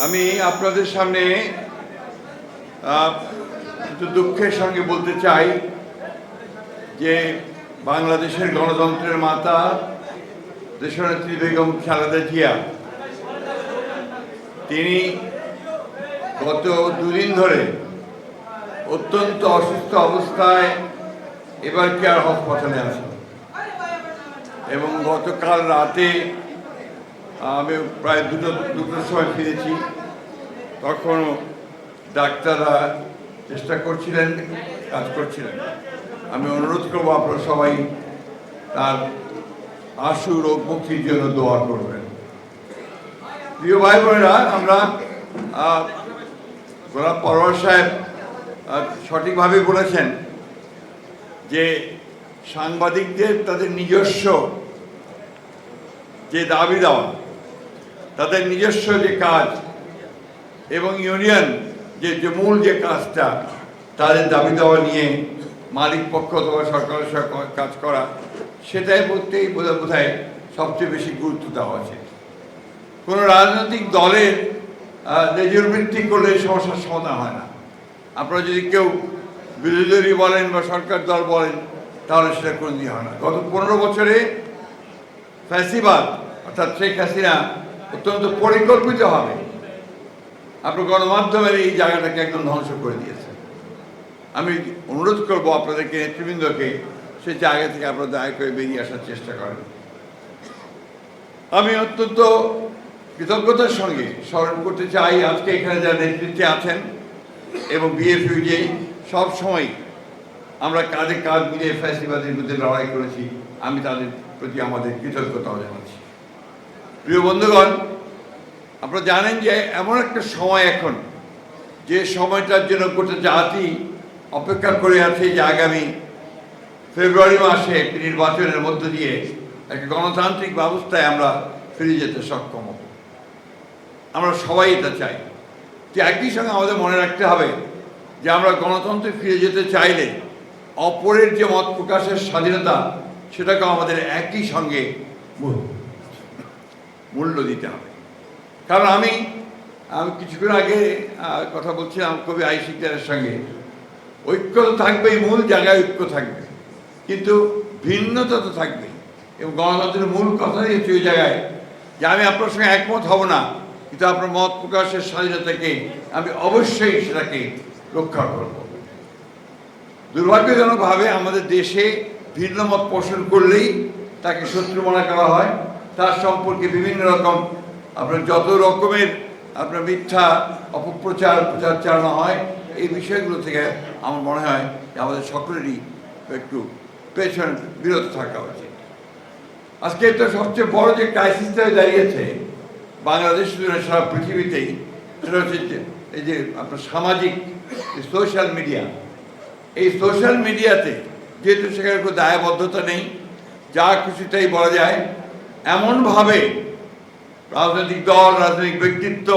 আমি আপনাদের সামনে একটু দুঃখের সঙ্গে বলতে চাই যে বাংলাদেশের গণতন্ত্রের মাতা দেশনেত্রী বেগম খালেদা জিয়া তিনি গত দুদিন ধরে অত্যন্ত অসুস্থ অবস্থায় এবার কেয়ার হাসপাতালে আছেন এবং গতকাল রাতে আমি প্রায় দুটোর সময় ফিরেছি। তখন ডাক্তাররা চেষ্টা করছিলেন, কাজ করছিলেন। আমি অনুরোধ করবো আপনারা সবাই তার আশু রোগ মুক্তির জন্য দোয়া করবেন। প্রিয় ভাই বোনেরা, আমরা গোলাপ পরোয়ার সাহেব সঠিকভাবে বলেছেন যে সাংবাদিকদের তাদের নিজস্ব যে দাবি দেওয়া, তাদের নিজস্ব যে কাজ এবং ইউনিয়ন যে মূল যে কাজটা, তাদের দাবি দেওয়া নিয়ে মালিক পক্ষ অথবা সরকারের সঙ্গে কাজ করা, সেটাই বলতেই বোধহয় সবচেয়ে বেশি গুরুত্ব দেওয়া আছে। কোনো রাজনৈতিক দলের লেজুর ভিত্তি করলে সমস্যার সমাধান হয় না। আপনারা যদি কেউ বিরোধী দলই বলেন বা সরকার দল বলেন, তাহলে সেটা কোনো দিয়ে হয় না। গত 15 বছরে ফ্যাসিবাদ অর্থাৎ শেখ হাসিনা অত্যন্ত পরিকল্পিতভাবে আপনার গণমাধ্যমের এই জায়গাটাকে একদম ধ্বংস করে দিয়েছে। আমি অনুরোধ করবো আপনাদেরকে, নেতৃবৃন্দকে, সে জায়গা থেকে আপনারা দয়া করে বেরিয়ে আসার চেষ্টা করেন। আমি অত্যন্ত কৃতজ্ঞতার সঙ্গে স্মরণ করতে চাই আজকে এখানে যারা নেতৃত্বে আছেন এবং বিএফইউ সব সময় আমরা কাঁধে কাঁধ মিলিয়ে ফ্যাসিবাদের বিরুদ্ধে লড়াই করেছি। আমি তাদের প্রতি আমাদের কৃতজ্ঞতাও জানাচ্ছি। প্রিয় বন্ধুগণ, আপনারা জানেন যে এমন একটা সময় এখন, যে সময়টার জন্য গোটা জাতি অপেক্ষা করে আছে যে আগামী ফেব্রুয়ারি মাসে একটি নির্বাচনের মধ্য দিয়ে একটা গণতান্ত্রিক ব্যবস্থায় আমরা ফিরে যেতে সক্ষম হব। আমরা সবাই এটা চাই। যে একই সঙ্গে আমাদের মনে রাখতে হবে যে আমরা গণতন্ত্রে ফিরে যেতে চাইলে অপরের যে মত প্রকাশের স্বাধীনতা, সেটাকে আমাদের একই সঙ্গে মূল্য দিতে হবে। কারণ আমি কিছুক্ষণ আগে কথা বলছিলাম কবি আইসিকদারের সঙ্গে, ঐক্য তো থাকবেই, মূল জায়গায় ঐক্য থাকবে, কিন্তু ভিন্নতা তো থাকবেই। এবং গণতন্ত্রের মূল কথাই হচ্ছে ওই জায়গায় যে আমি আপনার সঙ্গে একমত হব না, কিন্তু আপনার মত প্রকাশের স্বাধীনতাকে আমি অবশ্যই সেটাকে রক্ষা করব। দুর্ভাগ্যজনকভাবে আমাদের দেশে ভিন্ন মত পোষণ করলেই তাকে শত্রু মনে করা হয়। তার সম্পর্কে বিভিন্ন রকম আপনার যত রকমের আপনার মিথ্যা অপপ্রচার চালানো হয়। এই বিষয়গুলো থেকে আমার মনে হয় যে আমাদের সকলেরই একটু পেছন বিরত থাকা উচিত। আজকে তো সবচেয়ে বড় যে ক্রাইসিসটা দাঁড়িয়েছে বাংলাদেশ সারা পৃথিবীতেই, সেটা হচ্ছে এই যে আপনার সামাজিক সোশ্যাল মিডিয়া। এই সোশ্যাল মিডিয়াতে যেহেতু সেখানে কোনো দায়বদ্ধতা নেই, যা খুশিটাই বলা যায়, এমনভাবে রাজনৈতিক দল, রাজনৈতিক ব্যক্তিত্ব,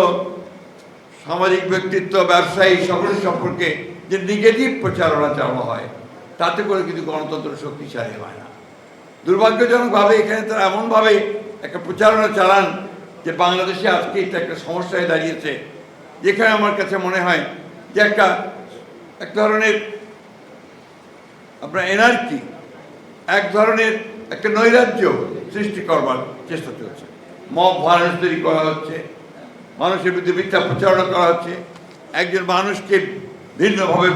সামাজিক ব্যক্তিত্ব, ব্যবসায়ী সকলের সম্পর্কে যে নেগেটিভ প্রচারণা চালানো হয়, তাতে করে কিন্তু গণতন্ত্র শক্তিশালী হয় না। দুর্ভাগ্যজনকভাবে এখানে তারা এমনভাবে একটা প্রচারণা চালান যে বাংলাদেশে আজকে এটা একটা সমস্যায় দাঁড়িয়েছে, যেখানে আমার কাছে মনে হয় যে এক ধরনের আপনার এনার্কি, এক ধরনের একটা নৈরাজ্য সৃষ্টি করবার চেষ্টা চলছে। মব ভায়োলেন্স তৈরি করা হচ্ছে, মানুষের বিরুদ্ধে মিথ্যা প্রচারণা করা হচ্ছে, একজন মানুষকে ভিন্নভাবে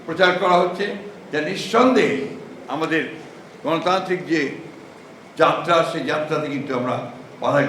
প্রচার করা হচ্ছে, যা নিঃসন্দেহে আমাদের গণতান্ত্রিক যে যাত্রা, সেই যাত্রাতে কিন্তু আমরা বাধা